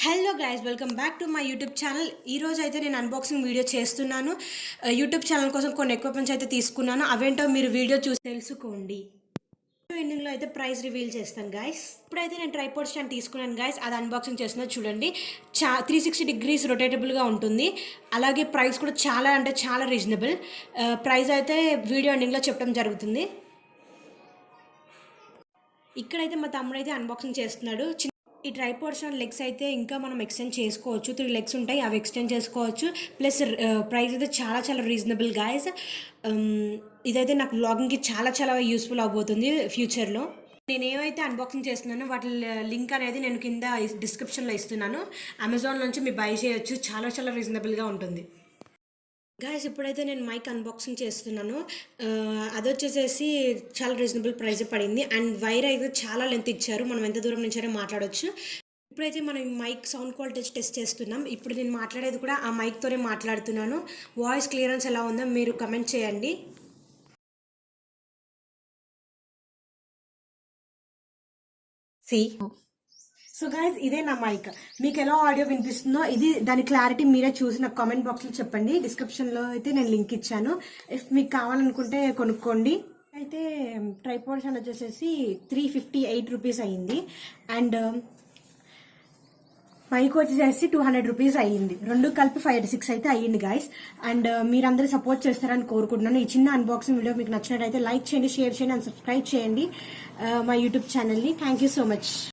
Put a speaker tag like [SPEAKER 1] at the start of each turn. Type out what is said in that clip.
[SPEAKER 1] Hello guys, welcome back to my YouTube channel. ఈరోజు అయితే నేను అన్బాక్సింగ్ వీడియో చేస్తున్నాను. యూట్యూబ్ ఛానల్ కోసం కొన్ని ఎక్విప్మెంట్స్ అయితే తీసుకున్నాను. అవేంటో మీరు వీడియో చూసి తెలుసుకోండి. ఎండింగ్లో అయితే ప్రైస్ రివీల్ చేస్తాను గైస్. ఇప్పుడైతే నేను ట్రైపాడ్ స్టాండ్ తీసుకున్నాను గైస్. అది అన్బాక్సింగ్ చేస్తున్నా చూడండి. 360 డిగ్రీస్ రొటేటబుల్గా ఉంటుంది. అలాగే ప్రైస్ కూడా చాలా అంటే చాలా రీజనబుల్. ప్రైస్ అయితే వీడియో ఎండింగ్లో చెప్పడం జరుగుతుంది. ఇక్కడైతే మా తమ్ముడు అయితే అన్బాక్సింగ్ చేస్తున్నాడు. ఈ ట్రైపాడ్ స్టాండ్ లెగ్స్ అయితే ఇంకా మనం ఎక్స్టెండ్ చేసుకోవచ్చు. 3 లెగ్స్ ఉంటాయి, అవి ఎక్స్టెండ్ చేసుకోవచ్చు. ప్లస్ ప్రైస్ అయితే చాలా చాలా రీజనబుల్ గాయస్. ఇదైతే నాకు వ్లాగింగ్కి చాలా చాలా యూస్ఫుల్ అవబోతుంది ఫ్యూచర్లో. నేను ఏవైతే అన్బాక్సింగ్ చేస్తున్నానో వాటి లింక్ అనేది నేను కింద డిస్క్రిప్షన్లో ఇస్తున్నాను. అమెజాన్ నుంచి మీరు బై చేయొచ్చు. చాలా చాలా రీజనబుల్గా ఉంటుంది. గాయస్, ఇప్పుడైతే నేను మైక్ అన్బాక్సింగ్ చేస్తున్నాను. అది వచ్చేసేసి చాలా రీజనబుల్ ప్రైస్ పడింది. అండ్ వైర్ అయితే చాలా లెంత్ ఇచ్చారు, మనం ఎంత దూరం నుంచైనా మాట్లాడవచ్చు. ఇప్పుడైతే మనం మైక్ సౌండ్ క్వాలిటీ టెస్ట్ చేస్తున్నాం. ఇప్పుడు నేను మాట్లాడేది కూడా ఆ మైక్తోనే మాట్లాడుతున్నాను. వాయిస్ క్లియరెన్స్ ఎలా ఉందో మీరు కమెంట్ చేయండి. సో గైజ్, ఇదే నా మైక్. మీకు ఎలా ఆడియో వినిపిస్తుందో ఇది దాని క్లారిటీ మీరే చూసి నాకు కామెంట్ బాక్స్లో చెప్పండి. డిస్క్రిప్షన్లో అయితే నేను లింక్ ఇచ్చాను. ఇఫ్ మీకు కావాలనుకుంటే కొనుక్కోండి. అయితే ట్రైపాడ్ స్టాండ్ వచ్చేసేసి 358 రూపీస్ అయ్యింది. అండ్ మైక్ వచ్చేసేసి 200 రూపీస్ అయ్యింది. రెండు కలిపి 506 అయితే అయ్యింది గాయస్. అండ్ మీరందరూ సపోర్ట్ చేస్తారని కోరుకుంటున్నాను. ఈ చిన్న అన్బాక్సింగ్ వీడియో మీకు నచ్చినట్టయితే లైక్ చేయండి, షేర్ చేయండి అండ్ సబ్స్క్రైబ్ చేయండి మా యూట్యూబ్ ఛానల్ని. Thank you so much.